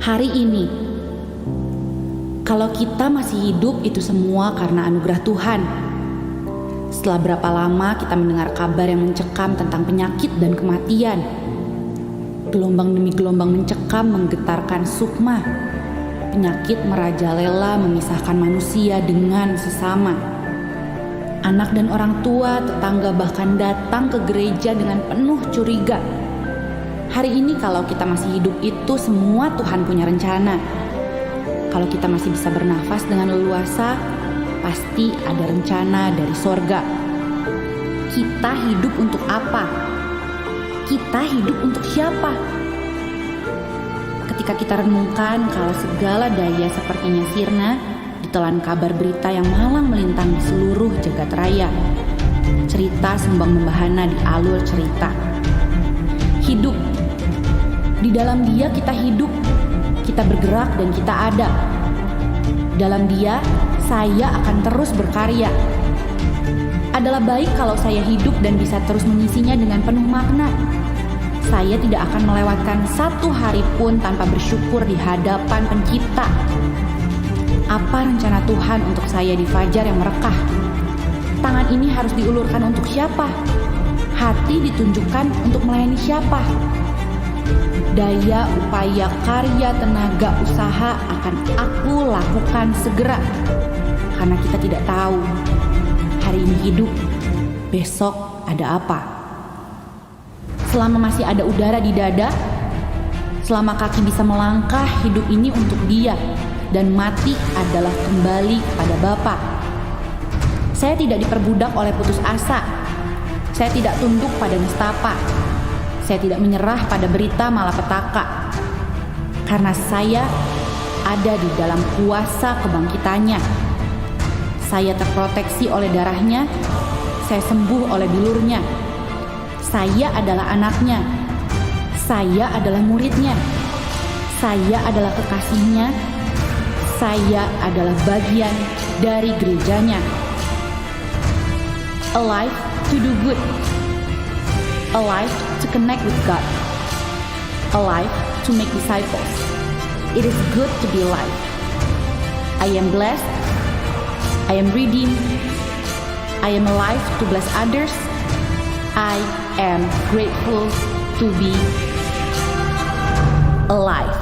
Hari ini, kalau kita masih hidup itu semua karena anugerah Tuhan. Setelah berapa lama kita mendengar kabar yang mencekam tentang penyakit dan kematian. Gelombang demi gelombang mencekam menggetarkan sukma. Penyakit merajalela memisahkan manusia dengan sesama. Anak dan orang tua, tetangga bahkan datang ke gereja dengan penuh curiga. Hari ini kalau kita masih hidup itu semua Tuhan punya rencana. Kalau kita masih bisa bernafas dengan leluasa, pasti ada rencana dari sorga. Kita hidup untuk apa? Kita hidup untuk siapa? Ketika kita renungkan kalau segala daya sepertinya sirna, ditelan kabar berita yang malang melintang di seluruh jagat raya. Cerita sembang membahana di alur cerita. Hidup. Di dalam Dia kita hidup, kita bergerak dan kita ada. Dalam Dia, saya akan terus berkarya. Adalah baik kalau saya hidup dan bisa terus mengisinya dengan penuh makna. Saya tidak akan melewatkan satu hari pun tanpa bersyukur di hadapan Pencipta. Apa rencana Tuhan untuk saya di fajar yang merekah? Tangan ini harus diulurkan untuk siapa? Hati ditunjukkan untuk melayani siapa? Daya, upaya, karya, tenaga, usaha akan aku lakukan segera. Karena kita tidak tahu hari ini hidup, besok ada apa. Selama masih ada udara di dada, selama kaki bisa melangkah, hidup ini untuk Dia. Dan mati adalah kembali kepada Bapa. Saya tidak diperbudak oleh putus asa. Saya tidak tunduk pada nestapa. Saya tidak menyerah pada berita malapetaka. Karena saya ada di dalam kuasa kebangkitannya. Saya terproteksi oleh darahnya. Saya sembuh oleh bilurnya. Saya adalah anaknya. Saya adalah muridnya. Saya adalah kekasihnya. Saya adalah bagian dari gerejanya. Alive to do good. Alive to connect with God. Alive to make disciples. It is good to be alive. I am blessed. I am redeemed. I am alive to bless others. I am grateful to be alive.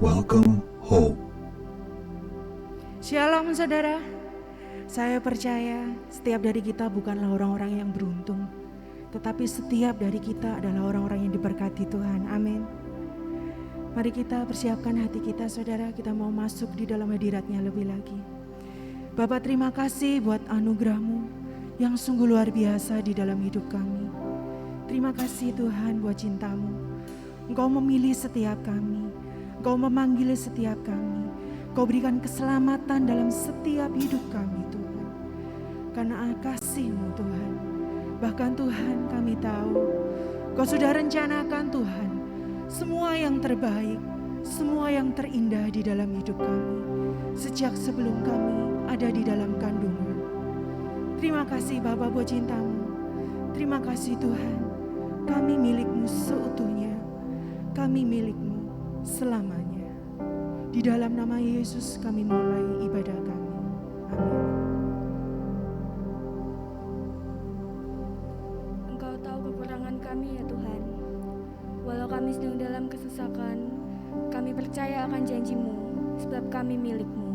Welcome home. Shalom saudara, saya percaya setiap dari kita bukanlah orang-orang yang beruntung, tetapi setiap dari kita adalah orang-orang yang diberkati Tuhan, amin. Mari kita persiapkan hati kita saudara, kita mau masuk di dalam hadirat-Nya lebih lagi. Bapa, terima kasih buat anugerah-Mu yang sungguh luar biasa di dalam hidup kami. Terima kasih Tuhan buat cinta-Mu. Engkau memilih setiap kami, Engkau memanggil setiap kami. Kau berikan keselamatan dalam setiap hidup kami Tuhan. Karena kasih-Mu Tuhan. Bahkan Tuhan kami tahu Kau sudah rencanakan Tuhan semua yang terbaik, semua yang terindah di dalam hidup kami. Sejak sebelum kami ada di dalam kandungan. Terima kasih Bapa buat cinta-Mu. Terima kasih Tuhan. Kami milik-Mu seutuhnya. Kami milik-Mu selamanya. Di dalam nama Yesus kami mulai ibadah kami. Amin. Engkau tahu kekurangan kami ya Tuhan. Walau kami sedang dalam kesesakan, kami percaya akan janji-Mu, sebab kami milik-Mu.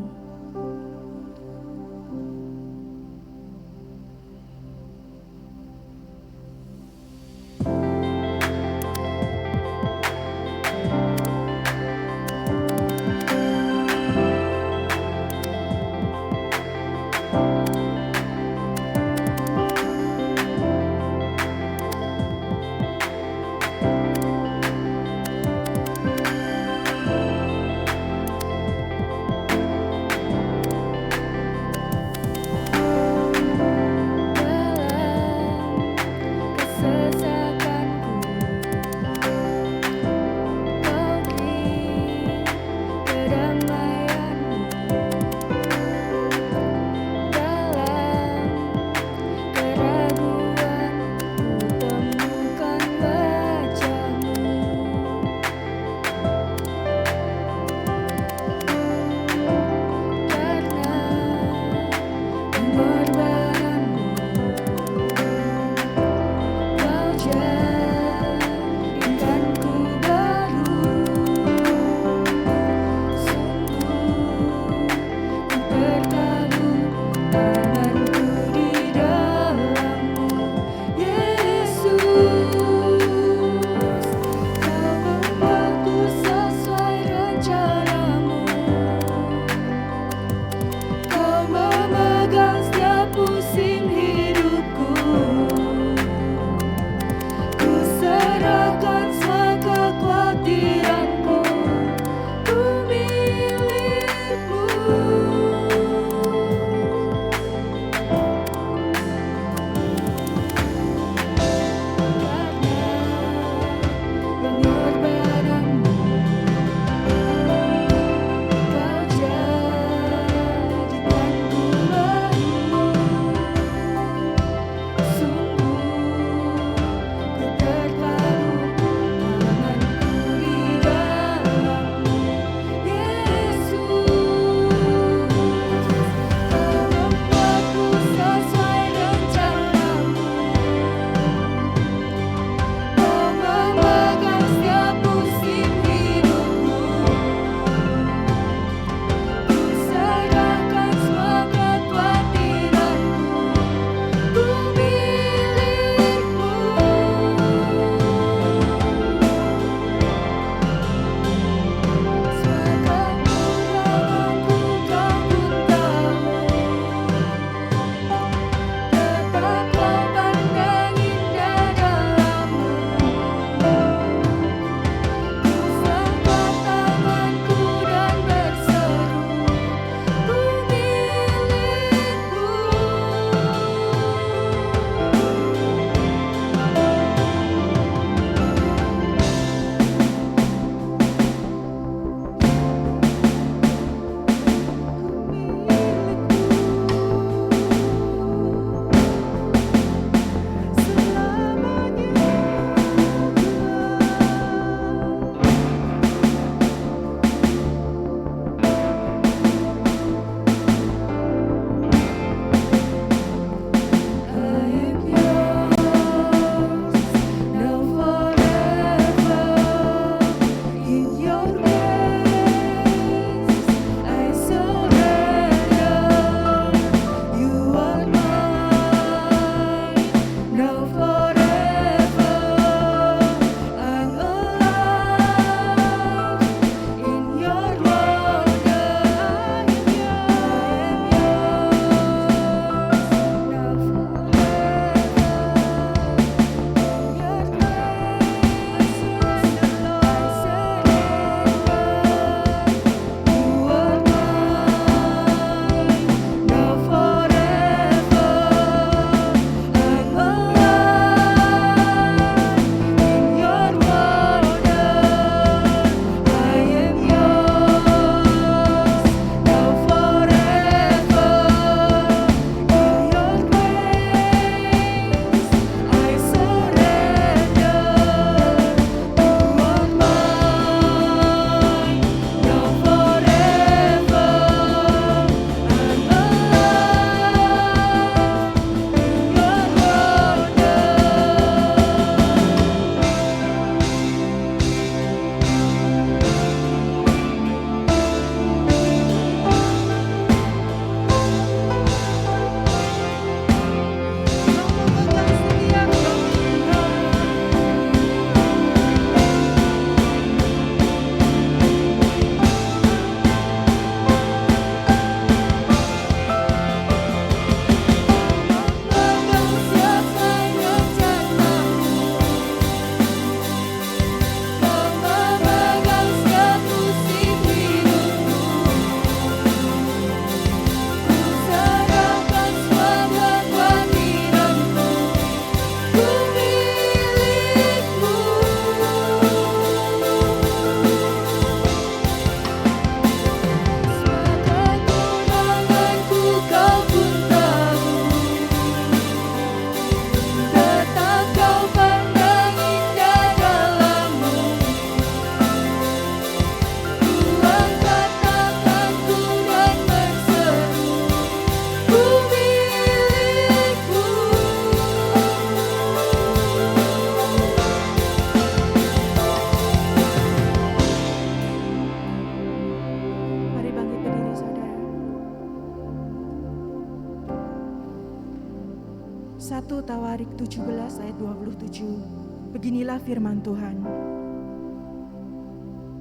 1 Tawarik 17 ayat 27. Beginilah firman Tuhan.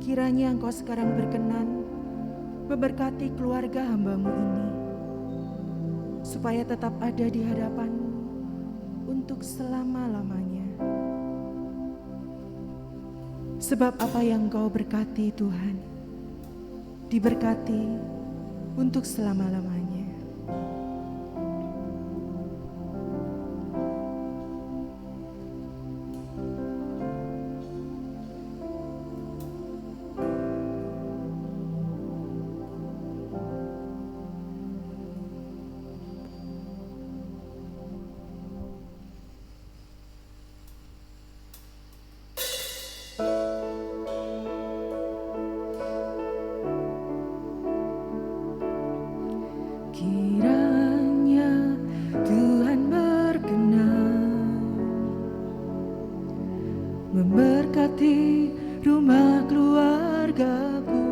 Kiranya Engkau sekarang berkenan memberkati keluarga hamba-Mu ini, supaya tetap ada di hadapan-Mu untuk selama-lamanya. Sebab apa yang Engkau berkati Tuhan, diberkati untuk selama-lamanya. Kiranya Tuhan berkenan memberkati rumah keluargaku.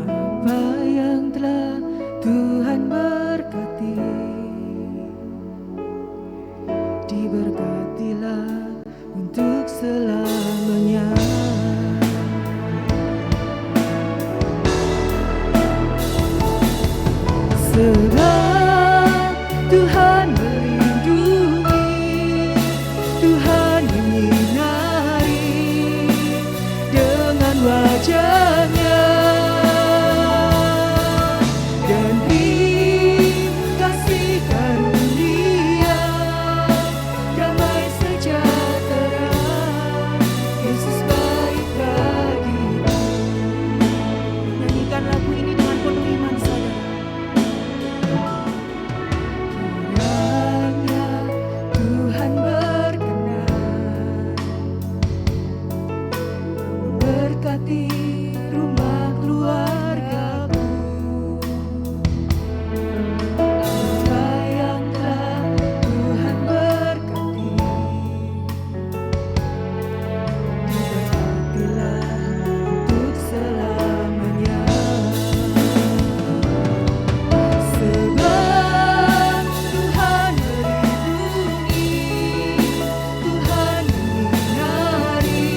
Apa yang telah Tuhan berkati, diberkatilah untuk selamanya. Sebab Tuhan melindungi, Tuhan menyinari dengan wajah-Nya, dan beri kasih karunia, damai sejahtera. Yesus baik bagimu. Nyanyikan lagu ini dengan penuh iman, saudara. Kiranya Tuhan berkenan memberkati rumah keluargaku. Apa yang telah Tuhan berkati, diberkatilah untuk selamanya. Sebab Tuhan melindungi, Tuhan menyinari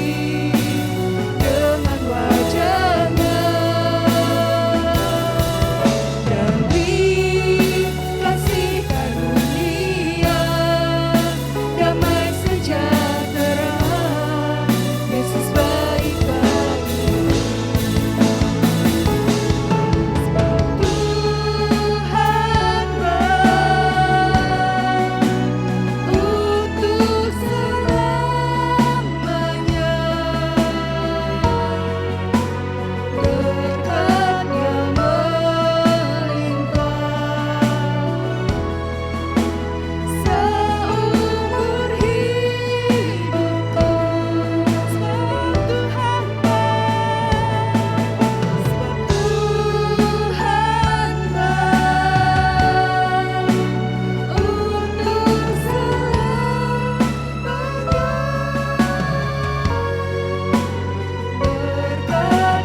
dengan wajah-Nya, dan beri kasih karunia, damai sejahtera. Yesus baik bagimu. Sebab Tuhan untuk selamanya, berkat-Nya melimpah seumur hidupku. Sebab Tuhan untuk selamanya,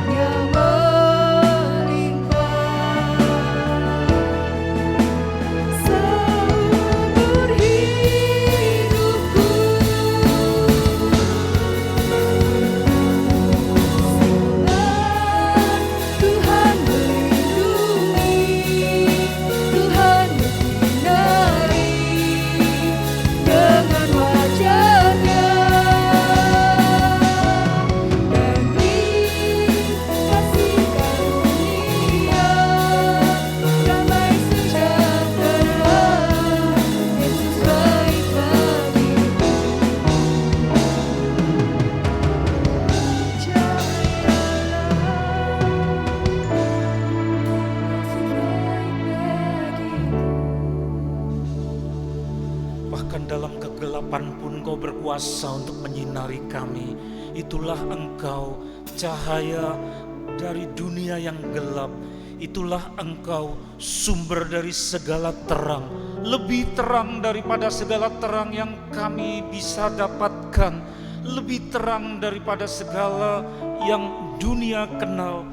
berkat-Nya melimpah seumur hidupku. Tuhan melindungi, Tuhan menyinari dengan wajah-Nya, dan beri kasih karunia, damai sejahtera. Yesus baik bagimu. Bahkan dalam kegelapan pun Kau berkuasa untuk menyinari kami. Itulah Engkau, cahaya dari dunia yang gelap. Itulah Engkau, sumber dari segala terang. Lebih terang daripada segala terang yang kami bisa dapatkan. Lebih terang daripada segala yang dunia kenal.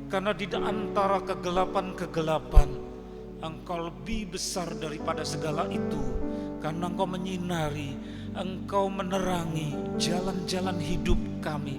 Karena di antara kegelapan-kegelapan Engkau lebih besar daripada segala itu, karena Engkau menyinari, Engkau menerangi jalan-jalan hidup kami,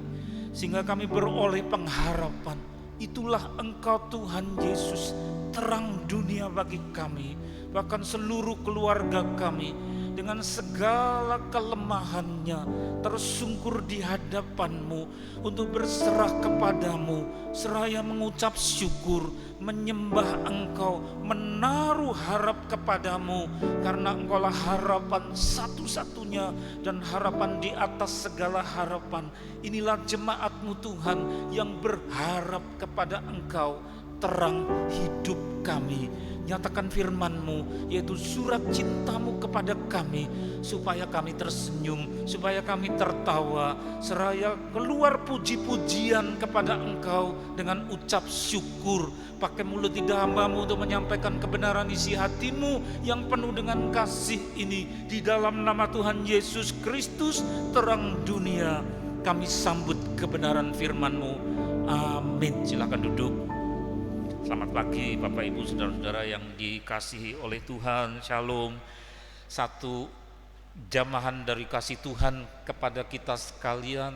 sehingga kami beroleh pengharapan. Itulah Engkau Tuhan Yesus, terang dunia bagi kami, bahkan seluruh keluarga kami dengan segala kelemahannya tersungkur di hadapan-Mu untuk berserah kepadamu, seraya mengucap syukur, menyembah Engkau, menaruh harap kepadamu, karena Engkaulah harapan satu-satunya dan harapan di atas segala harapan. Inilah jemaat-Mu Tuhan yang berharap kepada Engkau, terang hidup kami. Nyatakan firman-Mu, yaitu surat cinta-Mu kepada kami, supaya kami tersenyum, supaya kami tertawa, seraya keluar puji-pujian kepada Engkau dengan ucap syukur. Pakai mulut lidah hamba-Mu untuk menyampaikan kebenaran isi hati-Mu yang penuh dengan kasih ini. Di dalam nama Tuhan Yesus Kristus, terang dunia, kami sambut kebenaran firman-Mu. Amin. Silakan duduk. Selamat pagi Bapak Ibu Saudara-saudara yang dikasihi oleh Tuhan. Shalom. Satu jamahan dari kasih Tuhan kepada kita sekalian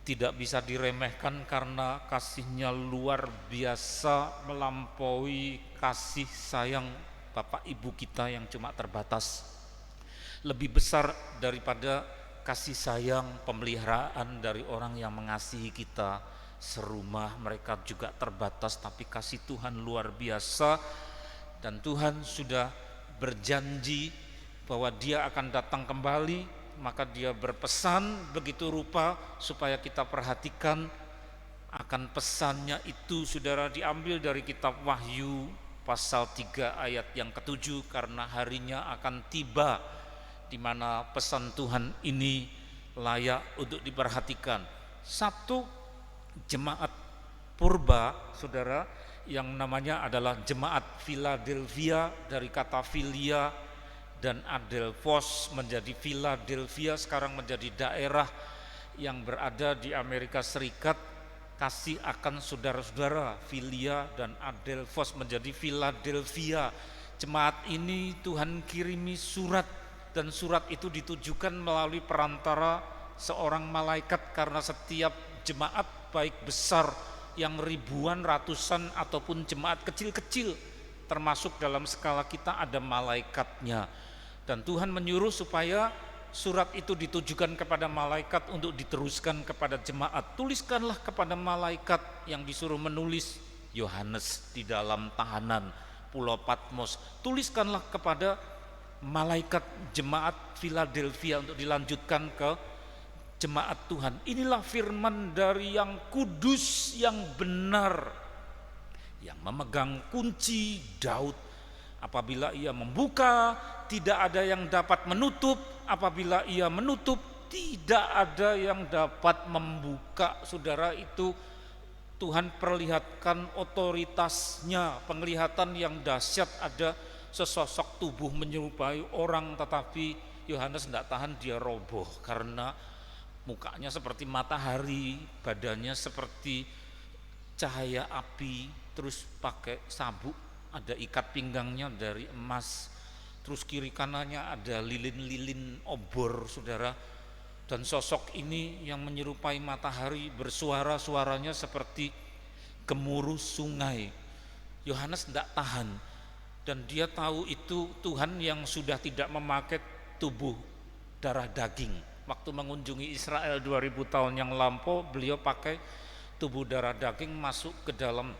tidak bisa diremehkan, karena kasih-Nya luar biasa, melampaui kasih sayang Bapak Ibu kita yang cuma terbatas. Lebih besar daripada kasih sayang pemeliharaan dari orang yang mengasihi kita serumah. Mereka juga terbatas, tapi kasih Tuhan luar biasa. Dan Tuhan sudah berjanji bahwa Dia akan datang kembali, maka Dia berpesan begitu rupa supaya kita perhatikan akan pesannya itu. Saudara, diambil dari kitab Wahyu pasal 3 ayat yang ke-7, karena harinya akan tiba di mana pesan Tuhan ini layak untuk diperhatikan. Satu jemaat purba, saudara, yang namanya adalah jemaat Philadelphia, dari kata Philia dan Adelphos menjadi Philadelphia, sekarang menjadi daerah yang berada di Amerika Serikat. Kasih akan saudara-saudara, Philia dan Adelphos menjadi Philadelphia. Jemaat ini Tuhan kirimi surat, dan surat itu ditujukan melalui perantara seorang malaikat, karena setiap jemaat baik besar yang ribuan, ratusan, ataupun jemaat kecil-kecil, termasuk dalam skala kita ada malaikatnya. Dan Tuhan menyuruh supaya surat itu ditujukan kepada malaikat untuk diteruskan kepada jemaat. Tuliskanlah kepada malaikat yang disuruh menulis, Yohanes di dalam tahanan Pulau Patmos. Tuliskanlah kepada malaikat jemaat Philadelphia untuk dilanjutkan ke jemaat Tuhan. Inilah firman dari yang kudus, yang benar, yang memegang kunci Daud. Apabila ia membuka, tidak ada yang dapat menutup. Apabila ia menutup, tidak ada yang dapat membuka. Saudara, itu Tuhan perlihatkan otoritasnya, penglihatan yang dahsyat. Ada sesosok tubuh menyerupai orang, tetapi Yohanes tidak tahan, dia roboh karena mukanya seperti matahari, badannya seperti cahaya api, terus pakai sabuk, ada ikat pinggangnya dari emas, terus kiri kanannya ada lilin-lilin obor, saudara. Dan sosok ini yang menyerupai matahari bersuara, suaranya seperti gemuruh sungai. Yohanes tidak tahan, dan dia tahu itu Tuhan yang sudah tidak memakai tubuh darah daging. Waktu mengunjungi Israel 2000 tahun yang lampau, beliau pakai tubuh darah daging masuk ke dalam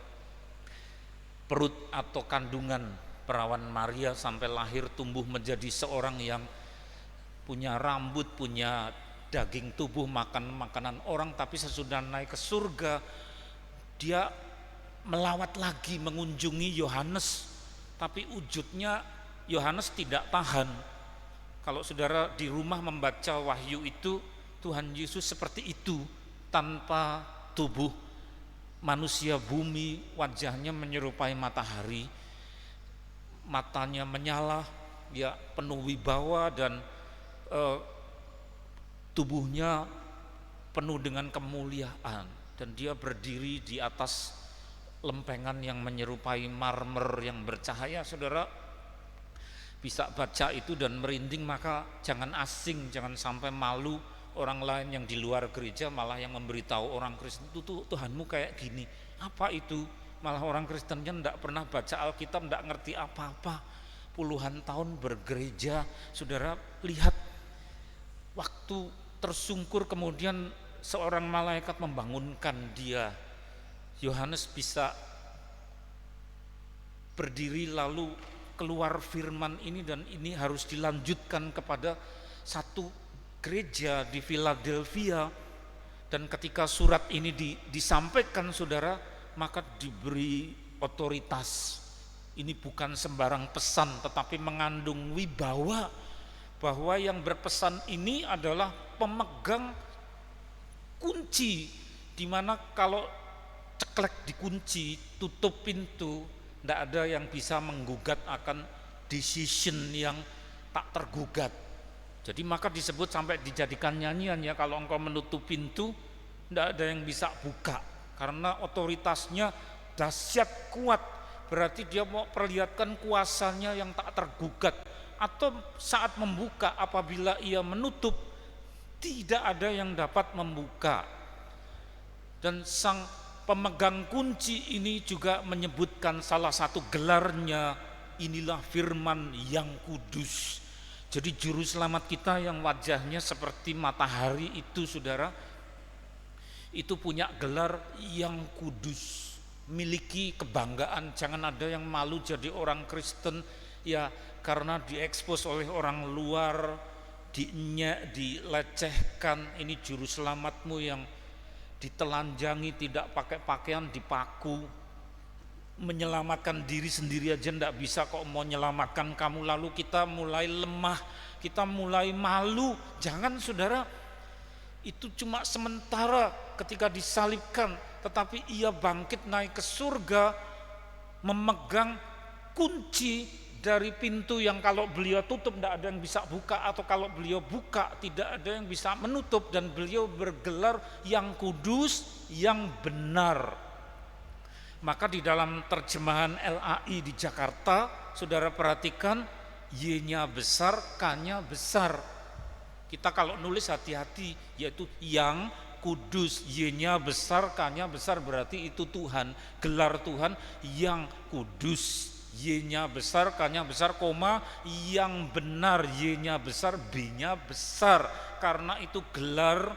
perut atau kandungan perawan Maria sampai lahir, tumbuh menjadi seorang yang punya rambut, punya daging tubuh, makan makanan orang. Tapi sesudah naik ke surga, dia melawat lagi mengunjungi Yohanes, tapi wujudnya Yohanes tidak tahan. Kalau saudara di rumah membaca Wahyu itu, Tuhan Yesus seperti itu, tanpa tubuh manusia bumi, wajahnya menyerupai matahari, matanya menyala, dia penuh wibawa, dan tubuhnya penuh dengan kemuliaan. Dan dia berdiri di atas lempengan yang menyerupai marmer yang bercahaya. Saudara bisa baca itu dan merinding, maka jangan asing, jangan sampai malu orang lain yang di luar gereja malah yang memberitahu orang Kristen itu Tuhanmu kayak gini. Apa itu? Malah orang Kristennya tidak pernah baca Alkitab, tidak ngerti apa-apa, puluhan tahun bergereja. Saudara lihat, waktu tersungkur kemudian seorang malaikat membangunkan dia. Yohanes bisa berdiri lalu keluar firman ini, dan ini harus dilanjutkan kepada satu gereja di Philadelphia. Dan ketika surat ini disampaikan saudara, maka diberi otoritas. Ini bukan sembarang pesan, tetapi mengandung wibawa bahwa yang berpesan ini adalah pemegang kunci, dimana kalau ceklek dikunci, tutup pintu, tidak ada yang bisa menggugat akan decision yang tak tergugat. Jadi maka disebut sampai dijadikan nyanyian ya, kalau engkau menutup pintu tidak ada yang bisa buka, karena otoritasnya dahsyat kuat. Berarti dia mau perlihatkan kuasanya yang tak tergugat. Atau saat membuka, apabila ia menutup, tidak ada yang dapat membuka. Dan sang pemegang kunci ini juga menyebutkan salah satu gelarnya, inilah firman yang kudus. Jadi juru selamat kita yang wajahnya seperti matahari itu saudara, itu punya gelar yang kudus, miliki kebanggaan. Jangan ada yang malu jadi orang Kristen ya karena diekspos oleh orang luar, dilecehkan. Ini juru selamatmu yang ditelanjangi, tidak pakai pakaian, dipaku, menyelamatkan diri sendiri aja ndak bisa, kok mau menyelamatkan kamu. Lalu kita mulai lemah, kita mulai malu. Jangan saudara, itu cuma sementara ketika disalibkan, tetapi ia bangkit naik ke surga, memegang kunci dari pintu yang kalau beliau tutup tidak ada yang bisa buka, atau kalau beliau buka tidak ada yang bisa menutup. Dan beliau bergelar yang kudus, yang benar. Maka di dalam terjemahan LAI di Jakarta, saudara perhatikan, Y-nya besar, K-nya besar. Kita kalau nulis hati-hati, yaitu yang kudus, Y-nya besar, K-nya besar, berarti itu Tuhan, gelar Tuhan yang kudus. Y-nya besar, K-nya besar, koma, yang benar, Y-nya besar, B-nya besar, karena itu gelar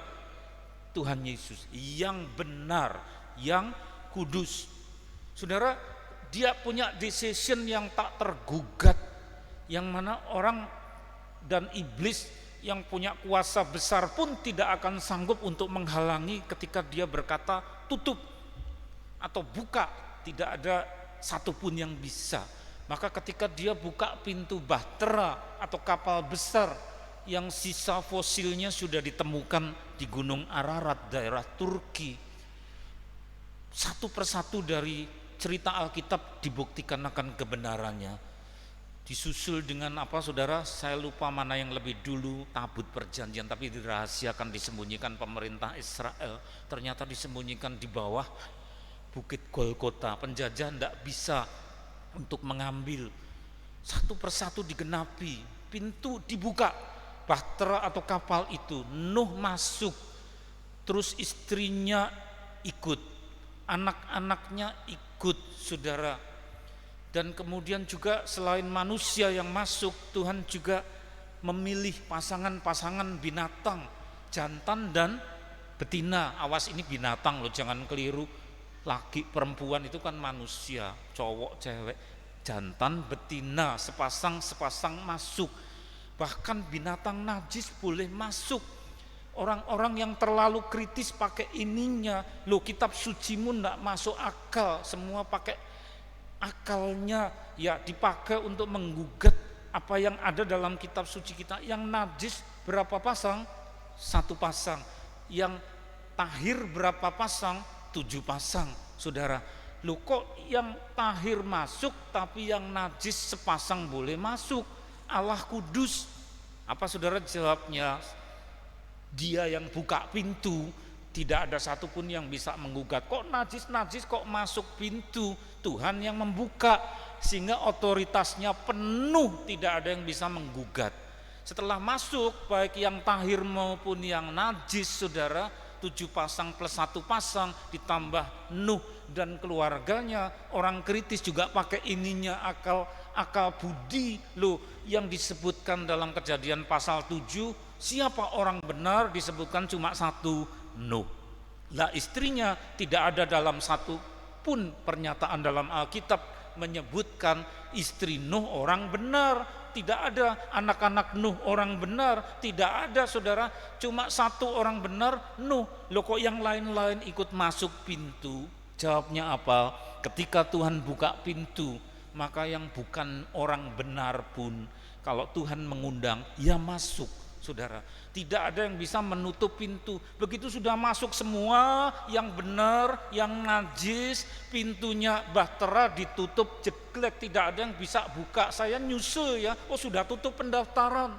Tuhan Yesus, yang benar, yang kudus. Saudara, dia punya decision yang tak tergugat, yang mana orang dan iblis yang punya kuasa besar pun tidak akan sanggup untuk menghalangi ketika dia berkata tutup atau buka. Tidak ada satupun yang bisa. Maka ketika dia buka pintu bahtera atau kapal besar yang sisa fosilnya sudah ditemukan di Gunung Ararat, daerah Turki, satu persatu dari cerita Alkitab dibuktikan akan kebenarannya. Disusul dengan apa saudara? Saya lupa mana yang lebih dulu, tabut perjanjian, tapi dirahasiakan, disembunyikan pemerintah Israel. Ternyata disembunyikan di bawah bukit Golgota. Penjajah tidak bisa untuk mengambil. Satu persatu digenapi, pintu dibuka, bahtera atau kapal itu. Nuh masuk, terus istrinya ikut, anak-anaknya ikut, saudara. Dan kemudian juga selain manusia yang masuk, Tuhan juga memilih pasangan-pasangan binatang, jantan dan betina. Awas, ini binatang loh, jangan keliru. Laki perempuan itu kan manusia, cowok cewek, jantan betina, sepasang masuk. Bahkan binatang najis boleh masuk. Orang-orang yang terlalu kritis pakai ininya, loh kitab sucimu enggak masuk akal, semua pakai akalnya, ya dipakai untuk menggugat apa yang ada dalam kitab suci kita. Yang najis berapa pasang? 1 pasang. Yang tahir berapa pasang? 7 pasang, saudara. Loh kok yang tahir masuk tapi yang najis sepasang boleh masuk? Allah kudus. Apa saudara jawabnya? Dia yang buka pintu, Tidak ada satupun yang bisa menggugat. Kok najis kok masuk pintu? Tuhan yang membuka, sehingga otoritasnya penuh, tidak ada yang bisa menggugat. Setelah masuk, baik yang tahir maupun yang najis, saudara, 7 pasang plus 1 pasang, ditambah Nuh dan keluarganya, orang kritis juga pakai ininya, akal budi loh, yang disebutkan dalam Kejadian pasal 7. Siapa orang benar disebutkan cuma satu, Nuh. Lah istrinya tidak ada dalam satu pun pernyataan dalam Alkitab menyebutkan istri Nuh orang benar. Tidak ada anak-anak Nuh orang benar, tidak ada, saudara. Cuma satu orang benar, Nuh. Loh kok yang lain-lain ikut masuk pintu? Jawabnya apa? Ketika Tuhan buka pintu, maka yang bukan orang benar pun, kalau Tuhan mengundang, ya masuk, saudara. Tidak ada yang bisa menutup pintu. Begitu sudah masuk semua, yang benar, yang najis, pintunya bahtera ditutup jeglek, tidak ada yang bisa buka. Saya nyusul ya, oh sudah tutup pendaftaran.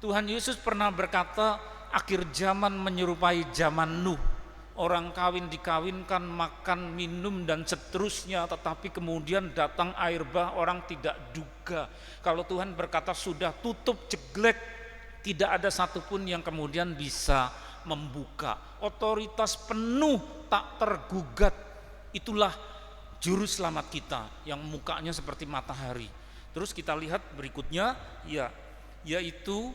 Tuhan Yesus pernah berkata, akhir zaman menyerupai zaman Nuh. Orang kawin dikawinkan, makan, minum dan seterusnya, tetapi kemudian datang air bah, orang tidak duga. Kalau Tuhan berkata sudah tutup jeglek, tidak ada satupun yang kemudian bisa membuka. Otoritas penuh, tak tergugat. Itulah juru selamat kita yang mukanya seperti matahari. Terus kita lihat berikutnya, ya, yaitu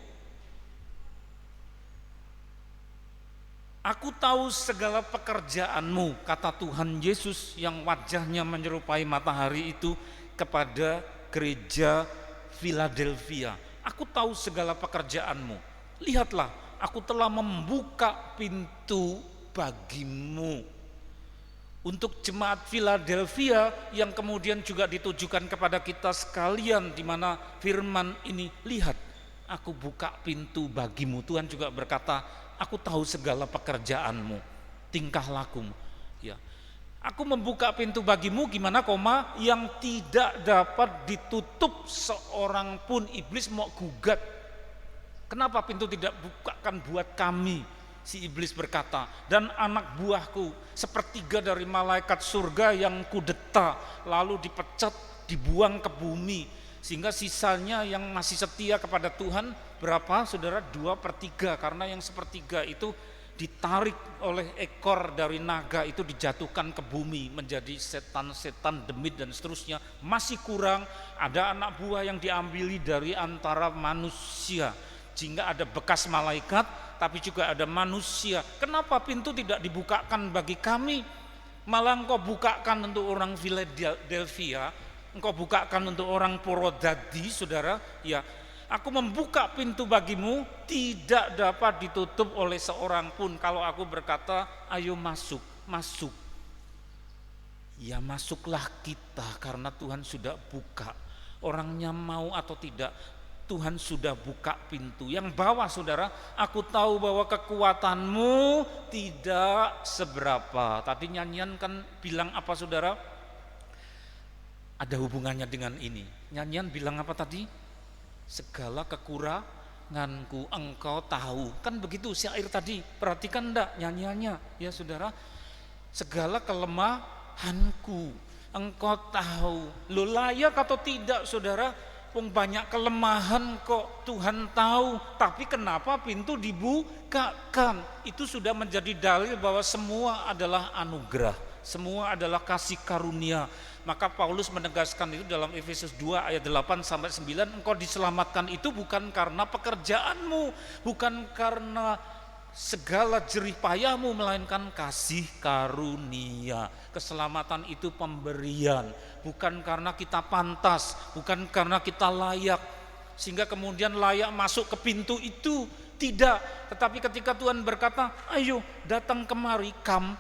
aku tahu segala pekerjaanmu, kata Tuhan Yesus yang wajahnya menyerupai matahari itu kepada gereja Philadelphia. Aku tahu segala pekerjaanmu. Lihatlah, aku telah membuka pintu bagimu. Untuk jemaat Philadelphia yang kemudian juga ditujukan kepada kita sekalian, di mana firman ini, lihat, aku buka pintu bagimu. Tuhan juga berkata, aku tahu segala pekerjaanmu, tingkah lakumu. Ya. Aku membuka pintu bagimu, gimana koma, yang tidak dapat ditutup seorang pun. Iblis mau gugat. Kenapa pintu tidak bukakan buat kami? Si iblis berkata, dan anak buahku, sepertiga dari malaikat surga yang kudeta, lalu dipecat, dibuang ke bumi. Sehingga sisanya yang masih setia kepada Tuhan, berapa saudara? 2/3, karena yang sepertiga itu ditarik oleh ekor dari naga, itu dijatuhkan ke bumi menjadi setan-setan, demit dan seterusnya. Masih kurang, ada anak buah yang diambili dari antara manusia, sehingga ada bekas malaikat tapi juga ada manusia. Kenapa pintu tidak dibukakan bagi kami? Malah engkau bukakan untuk orang Philadelphia, engkau bukakan untuk orang Porodadi, saudara. Ya, aku membuka pintu bagimu, tidak dapat ditutup oleh seorang pun. Kalau aku berkata, ayo masuk, masuk. Ya masuklah kita, karena Tuhan sudah buka. Orangnya mau atau tidak, Tuhan sudah buka pintu. Yang bawah, saudara, aku tahu bahwa kekuatanmu tidak seberapa. Tadi nyanyian kan bilang apa, saudara? Ada hubungannya dengan ini. Nyanyian bilang apa tadi? Segala kekuranganku engkau tahu. Kan begitu syair tadi. Perhatikan enggak nyanyiannya, ya saudara? Segala kelemahanku engkau tahu. Lo layak atau tidak, saudara? Banyak kelemahan kok Tuhan tahu. Tapi kenapa pintu dibukakan? Itu sudah menjadi dalil bahwa semua adalah anugerah, semua adalah kasih karunia. Maka Paulus menegaskan itu dalam Efesus 2 ayat 8 sampai 9, engkau diselamatkan itu bukan karena pekerjaanmu, bukan karena segala jerih payahmu, melainkan kasih karunia. Keselamatan itu pemberian, bukan karena kita pantas, bukan karena kita layak, sehingga kemudian layak masuk ke pintu itu. Tidak, tetapi ketika Tuhan berkata, ayo datang kemari, come,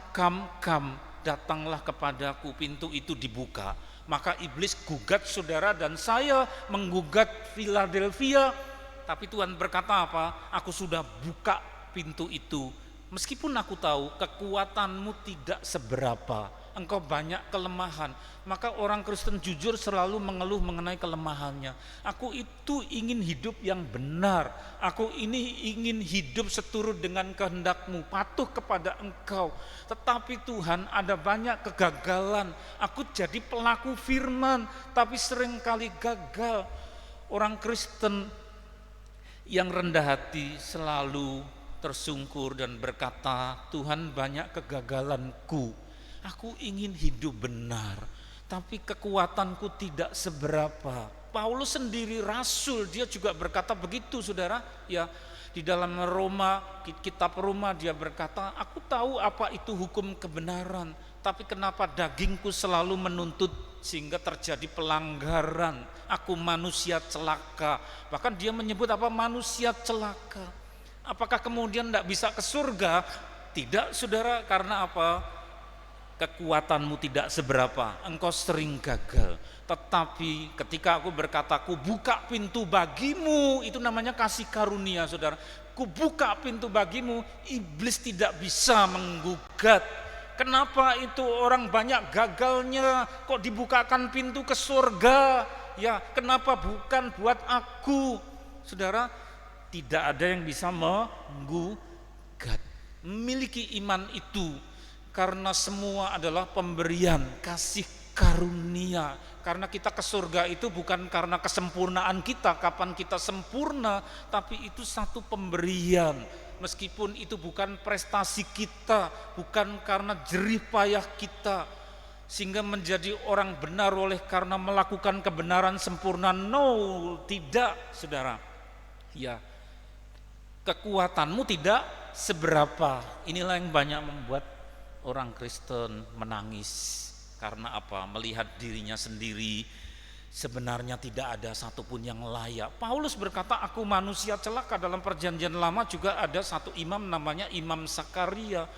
datanglah kepadaku, pintu itu dibuka. Maka iblis gugat saudara, dan saya menggugat Philadelphia. Tapi Tuhan berkata apa? Aku sudah buka pintu itu. Meskipun aku tahu kekuatanmu tidak seberapa, engkau banyak kelemahan. Maka orang Kristen jujur selalu mengeluh mengenai kelemahannya. Aku itu ingin hidup yang benar. Aku ini ingin hidup seturut dengan kehendak-Mu, patuh kepada Engkau. Tetapi Tuhan, ada banyak kegagalan. Aku jadi pelaku firman, tapi seringkali gagal. Orang Kristen yang rendah hati selalu tersungkur dan berkata, Tuhan, banyak kegagalanku. Aku ingin hidup benar, tapi kekuatanku tidak seberapa. Paulus sendiri rasul, dia juga berkata begitu, saudara. Ya, di dalam kitab Roma dia berkata, aku tahu apa itu hukum kebenaran, tapi kenapa dagingku selalu menuntut sehingga terjadi pelanggaran. Aku manusia celaka. Bahkan dia menyebut apa? Manusia celaka. Apakah kemudian tidak bisa ke surga? Tidak, saudara. Karena apa? Kekuatanmu tidak seberapa, engkau sering gagal. Tetapi ketika aku berkata, ku buka pintu bagimu, itu namanya kasih karunia, saudara. Ku buka pintu bagimu, iblis tidak bisa menggugat. Kenapa itu orang banyak gagalnya, kok dibukakan pintu ke surga? Ya, kenapa bukan buat aku? Saudara, tidak ada yang bisa menggugat. Memiliki iman itu karena semua adalah pemberian kasih karunia. Karena kita ke surga itu bukan karena kesempurnaan kita, kapan kita sempurna, tapi itu satu pemberian. Meskipun itu bukan prestasi kita, bukan karena jerih payah kita, sehingga menjadi orang benar oleh karena melakukan kebenaran sempurna. No, tidak, saudara. Ya, kekuatanmu tidak seberapa. Inilah yang banyak membuat orang Kristen menangis. Karena apa? Melihat dirinya sendiri sebenarnya tidak ada satupun yang layak. Paulus berkata, aku manusia celaka. Dalam perjanjian lama juga ada satu imam namanya Imam Sakaria,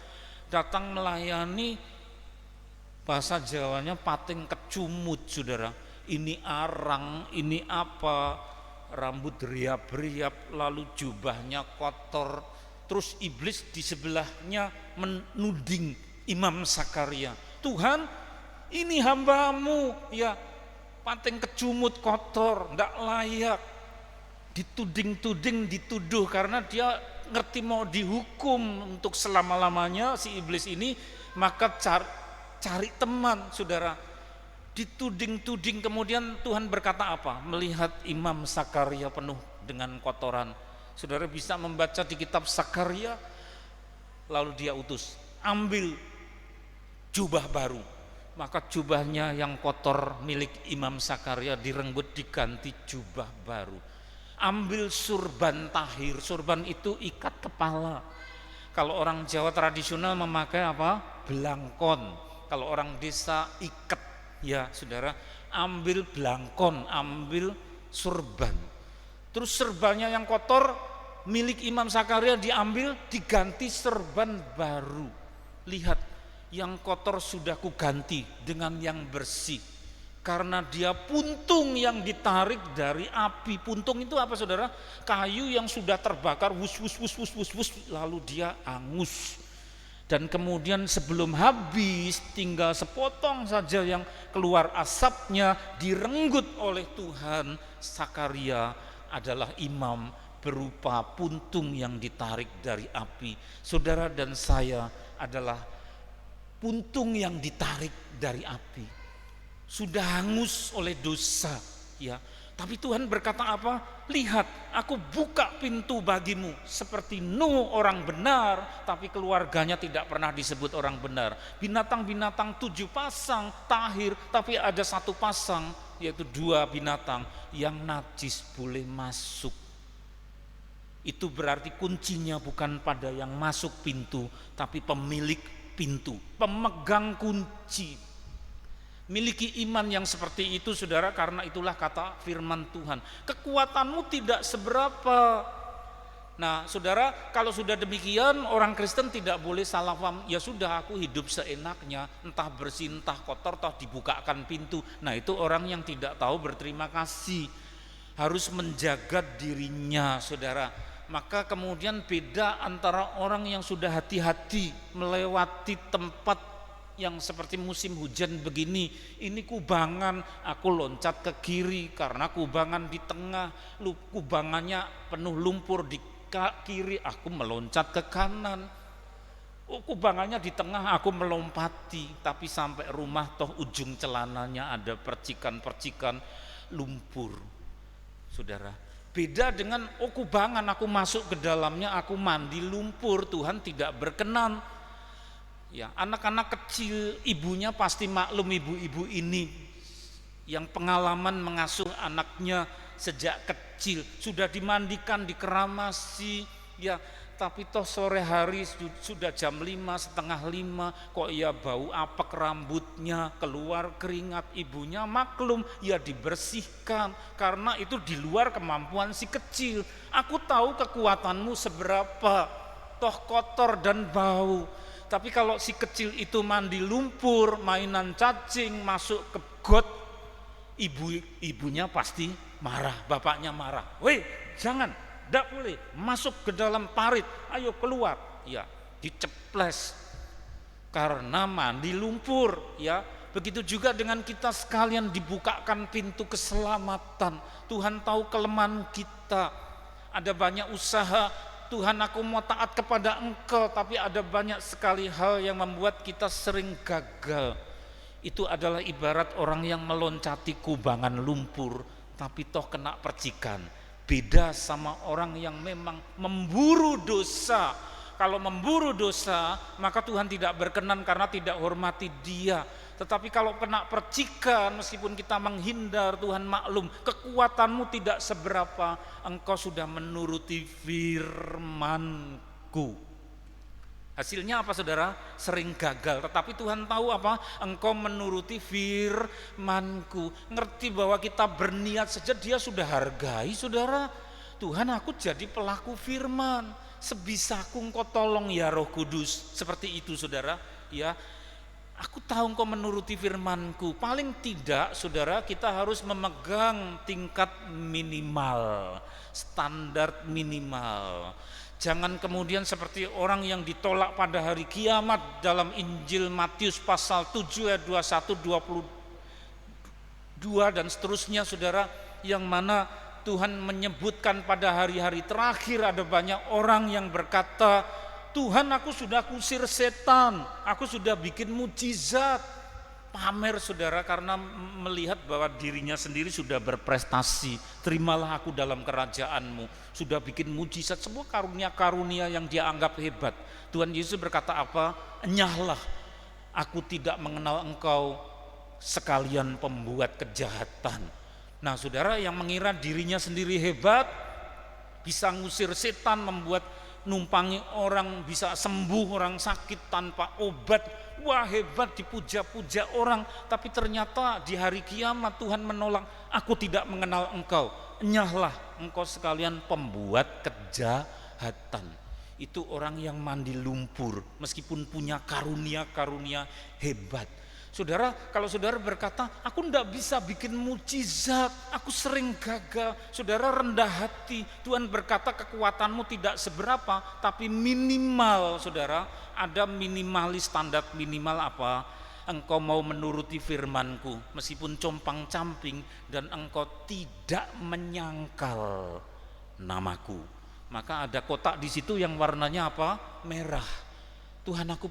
datang melayani, bahasa Jawanya pating kecumut, saudara. Ini arang, ini apa, rambut riap-riap, lalu jubahnya kotor. Terus iblis di sebelahnya menuding Imam Sakaria, Tuhan, ini hambamu, ya, pating kecumut, kotor, tidak layak. Dituding-tuding, dituduh, karena dia ngerti mau dihukum untuk selama-lamanya si iblis ini, maka cari teman, saudara. Dituding-tuding, kemudian Tuhan berkata apa? Melihat Imam Sakaria penuh dengan kotoran. Saudara bisa membaca di kitab Sakaria, lalu dia utus, ambil jubah baru. Maka jubahnya yang kotor milik Imam Sakaria direnggut, diganti jubah baru. Ambil surban tahir, surban itu ikat kepala. Kalau orang Jawa tradisional memakai apa? Belangkon. Kalau orang desa ikat, ya saudara. Ambil belangkon, ambil surban. Terus serbannya yang kotor milik Imam Sakaria diambil, diganti serban baru. Lihat, yang kotor sudah kuganti dengan yang bersih. Karena dia puntung yang ditarik dari api. Puntung itu apa, saudara? Kayu yang sudah terbakar, wus, lalu dia angus. Dan kemudian sebelum habis, tinggal sepotong saja yang keluar asapnya, direnggut oleh Tuhan. Sakaria adalah imam berupa puntung yang ditarik dari api. Saudara dan saya adalah puntung yang ditarik dari api, sudah hangus oleh dosa, ya. Tapi Tuhan berkata apa? Lihat, aku buka pintu bagimu. Seperti Nuh orang benar, tapi keluarganya tidak pernah disebut orang benar. Binatang-binatang 7 pasang tahir, tapi ada 1 pasang, yaitu 2 binatang yang najis boleh masuk. Itu berarti kuncinya bukan pada yang masuk pintu, tapi pemilik pintu, pemegang kunci. Miliki iman yang seperti itu, saudara, karena itulah kata firman Tuhan, kekuatanmu tidak seberapa. Nah, saudara, kalau sudah demikian, orang Kristen tidak boleh salah paham. Ya sudah, aku hidup seenaknya, entah bersih entah kotor, toh dibukakan pintu. Nah, itu orang yang tidak tahu berterima kasih. Harus menjaga dirinya, saudara. Maka kemudian beda antara orang yang sudah hati-hati melewati tempat yang seperti musim hujan begini, ini kubangan, aku loncat ke kiri karena kubangan di tengah, kubangannya penuh lumpur di kiri, aku meloncat ke kanan. Kubangannya di tengah, aku melompati, tapi sampai rumah toh ujung celananya ada percikan-percikan lumpur. Saudara, beda dengan kubangan, aku masuk ke dalamnya, aku mandi lumpur, Tuhan tidak berkenan. Ya, anak-anak kecil ibunya pasti maklum, ibu-ibu ini yang pengalaman mengasuh anaknya sejak kecil, sudah dimandikan, dikeramasi, ya, tapi toh sore hari sudah jam 5, setengah 5, kok ya bau apek rambutnya, keluar keringat. Ibunya maklum, ya dibersihkan, karena itu di luar kemampuan si kecil. Aku tahu kekuatanmu seberapa, toh kotor dan bau. Tapi kalau si kecil itu mandi lumpur, mainan cacing, masuk ke got, ibunya pasti marah, bapaknya marah. Weh, jangan, tidak boleh masuk ke dalam parit, ayo keluar. Ya, diceples karena mandi lumpur. Ya, begitu juga dengan kita sekalian, dibukakan pintu keselamatan. Tuhan tahu kelemahan kita. Ada banyak usaha, Tuhan aku mau taat kepada Engkau, tapi ada banyak sekali hal yang membuat kita sering gagal. Itu adalah ibarat orang yang meloncati kubangan lumpur, tapi toh kena percikan. Beda sama orang yang memang memburu dosa. Kalau memburu dosa, maka Tuhan tidak berkenan karena tidak hormati dia. Tetapi kalau kena percikan, meskipun kita menghindar, Tuhan maklum, kekuatanmu tidak seberapa, engkau sudah menuruti firman-Ku. Hasilnya apa saudara? Sering gagal, tetapi Tuhan tahu apa? Engkau menuruti firman-Ku. Ngerti bahwa kita berniat saja dia sudah hargai saudara. Tuhan, aku jadi pelaku firman, sebisaku Engkau tolong ya Roh Kudus. Seperti itu saudara, ya. Aku tahu Engkau menuruti firman-Ku. Paling tidak saudara, kita harus memegang tingkat minimal, standar minimal. Jangan kemudian seperti orang yang ditolak pada hari kiamat dalam Injil Matius pasal 7 ayat 21, 22 dan seterusnya saudara, yang mana Tuhan menyebutkan pada hari-hari terakhir ada banyak orang yang berkata, Tuhan, aku sudah kusir setan, aku sudah bikin mujizat. Pamer saudara, karena melihat bahwa dirinya sendiri sudah berprestasi. Terimalah aku dalam kerajaanmu. Sudah bikin mujizat, semua karunia-karunia yang dia anggap hebat. Tuhan Yesus berkata apa? Enyahlah, aku tidak mengenal engkau, sekalian pembuat kejahatan. Nah saudara, yang mengira dirinya sendiri hebat, bisa ngusir setan, membuat numpangi orang, bisa sembuh orang sakit tanpa obat, wah hebat, dipuja-puja orang. Tapi ternyata di hari kiamat Tuhan menolak, aku tidak mengenal engkau, enyahlah engkau sekalian pembuat kejahatan. Itu orang yang mandi lumpur meskipun punya karunia-karunia hebat. Saudara, kalau saudara berkata, aku tidak bisa bikin mujizat, aku sering gagal. Saudara rendah hati, Tuhan berkata kekuatanmu tidak seberapa, tapi minimal saudara, ada minimalis, standar minimal apa? Engkau mau menuruti firman-Ku, meskipun compang-camping, dan engkau tidak menyangkal namaku. Maka ada kotak di situ yang warnanya apa? Merah. Tuhan, aku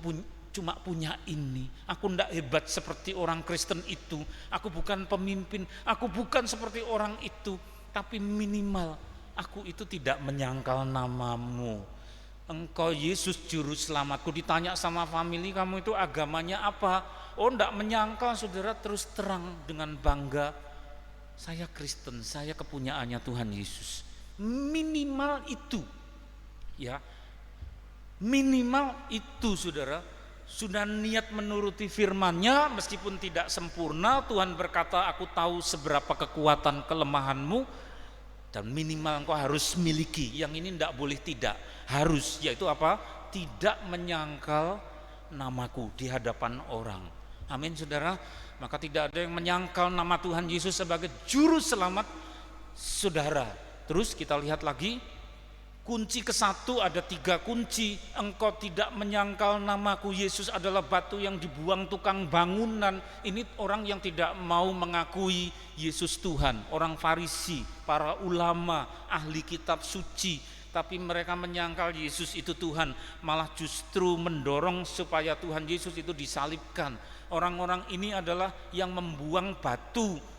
cuma punya ini, aku tidak hebat seperti orang Kristen itu, aku bukan pemimpin, aku bukan seperti orang itu, tapi minimal aku itu tidak menyangkal namamu. Engkau Yesus juru selamatku. Ditanya sama family, kamu itu agamanya apa? Oh, tidak menyangkal saudara, terus terang dengan bangga, saya Kristen, saya kepunyaannya Tuhan Yesus. Minimal itu, ya, minimal itu saudara. Sudah niat menuruti firman-Nya meskipun tidak sempurna. Tuhan berkata, aku tahu seberapa kekuatan kelemahanmu, dan minimal engkau harus miliki. Yang ini tidak boleh tidak, harus, yaitu apa? Tidak menyangkal namaku di hadapan orang. Amin saudara. Maka tidak ada yang menyangkal nama Tuhan Yesus sebagai juru selamat saudara. Terus kita lihat lagi Kunci ke-1 ada 3 kunci. Engkau tidak menyangkal namaku, Yesus adalah batu yang dibuang tukang bangunan. Ini orang yang tidak mau mengakui Yesus Tuhan. Orang Farisi, para ulama, ahli kitab suci. Tapi mereka menyangkal Yesus itu Tuhan. Malah justru mendorong supaya Tuhan Yesus itu disalibkan. Orang-orang ini adalah yang membuang batu.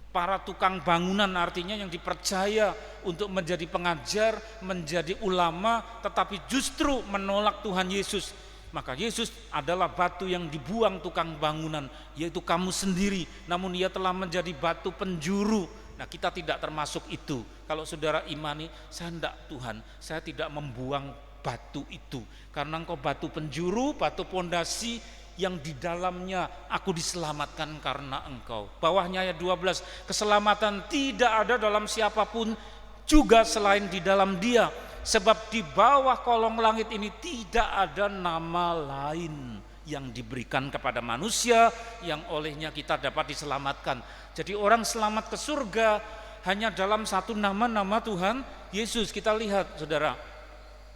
Para tukang bangunan artinya yang dipercaya untuk menjadi pengajar, menjadi ulama, tetapi justru menolak Tuhan Yesus. Maka Yesus adalah batu yang dibuang tukang bangunan, yaitu kamu sendiri. Namun ia telah menjadi batu penjuru. Nah, kita tidak termasuk itu. Kalau saudara imani, saya tidak Tuhan, saya tidak membuang batu itu. Karena engkau batu penjuru, batu pondasi, yang di dalamnya aku diselamatkan karena engkau. Bawahnya ayat 12, keselamatan tidak ada dalam siapapun juga selain di dalam Dia, sebab di bawah kolong langit ini tidak ada nama lain yang diberikan kepada manusia yang olehnya kita dapat diselamatkan. Jadi orang selamat ke surga hanya dalam satu nama Tuhan Yesus. Kita lihat saudara,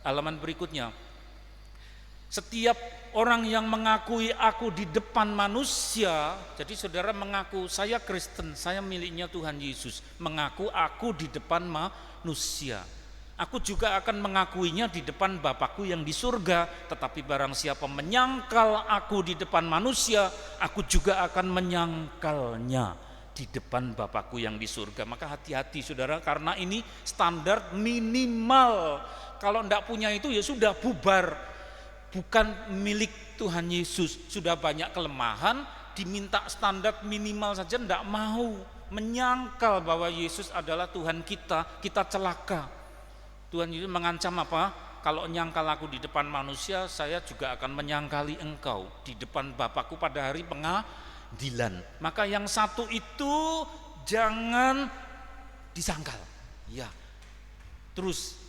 halaman berikutnya. Setiap orang yang mengakui aku di depan manusia, jadi saudara mengaku saya Kristen, saya miliknya Tuhan Yesus, mengaku aku di depan manusia. Aku juga akan mengakuinya di depan Bapakku yang di surga. Tetapi barang siapa menyangkal aku di depan manusia, aku juga akan menyangkalnya di depan Bapakku yang di surga. Maka hati-hati saudara, karena ini standar minimal. Kalau enggak punya itu ya sudah bubar. Bukan milik Tuhan Yesus. Sudah banyak kelemahan, diminta standar minimal saja enggak mau. Menyangkal bahwa Yesus adalah Tuhan kita, kita celaka. Tuhan Yesus mengancam apa? Kalau nyangkal aku di depan manusia, saya juga akan menyangkali engkau di depan Bapakku pada hari pengadilan. Maka yang satu itu jangan disangkal. Ya. Terus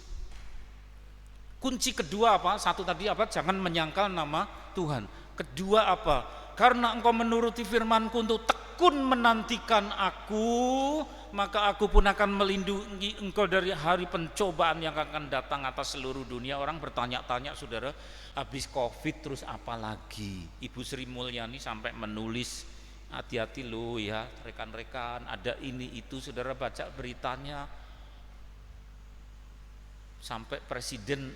kunci kedua apa? Satu tadi apa? Jangan menyangkal nama Tuhan. Kedua apa? Karena engkau menuruti firman-Ku untuk tekun menantikan aku, maka aku pun akan melindungi engkau dari hari pencobaan yang akan datang atas seluruh dunia. Orang bertanya-tanya saudara, habis COVID terus apa lagi? Ibu Sri Mulyani sampai menulis, hati-hati loh ya rekan-rekan, ada ini itu. Saudara baca beritanya, sampai Presiden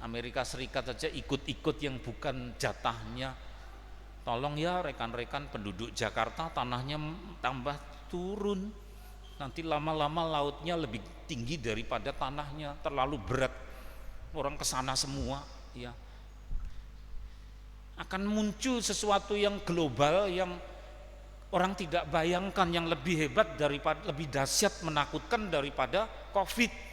Amerika Serikat saja ikut-ikut yang bukan jatahnya. Tolong ya rekan-rekan penduduk Jakarta, tanahnya tambah turun. Nanti lama-lama lautnya lebih tinggi daripada tanahnya, terlalu berat. Orang kesana semua ya. Akan muncul sesuatu yang global yang orang tidak bayangkan, yang lebih hebat daripada, lebih dahsyat, menakutkan daripada COVID.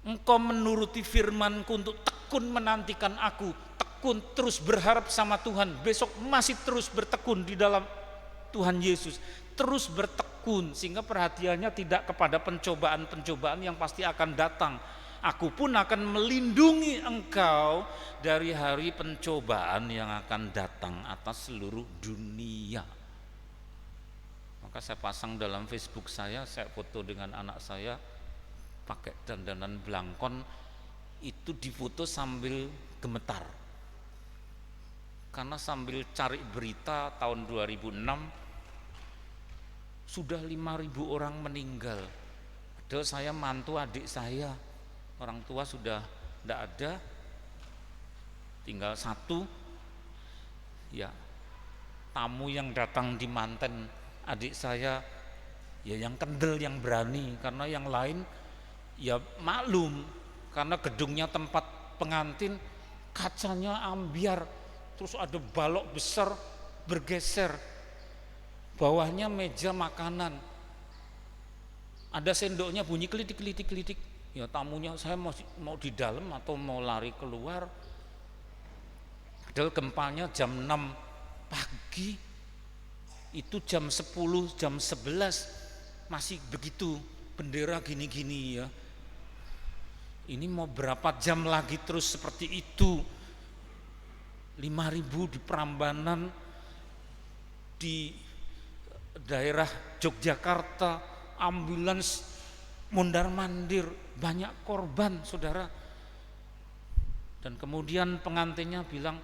Engkau menuruti firman-Ku untuk tekun menantikan aku, tekun terus berharap sama Tuhan, besok masih terus bertekun di dalam Tuhan Yesus, terus bertekun sehingga perhatiannya tidak kepada pencobaan-pencobaan yang pasti akan datang. Aku pun akan melindungi engkau dari hari pencobaan yang akan datang atas seluruh dunia. Maka saya pasang dalam Facebook saya foto dengan anak saya pakai dandanan belangkon, itu difoto sambil gemetar karena sambil cari berita tahun 2006 sudah 5.000 orang meninggal. Padahal saya mantu adik saya, orang tua sudah tidak ada, tinggal satu ya, tamu yang datang di manten adik saya ya yang kendel, yang berani, karena yang lain ya maklum, karena gedungnya tempat pengantin kacanya ambiar, terus ada balok besar bergeser, bawahnya meja makanan, ada sendoknya bunyi kelitik. Ya tamunya, saya mau di dalam atau mau lari keluar. Padahal gempanya jam 6 pagi, itu jam 10, jam 11 masih begitu, bendera gini-gini ya. Ini mau berapa jam lagi terus seperti itu. 5.000 di Prambanan, di daerah Yogyakarta, ambulans mundar-mandir, banyak korban, saudara. Dan kemudian pengantinnya bilang,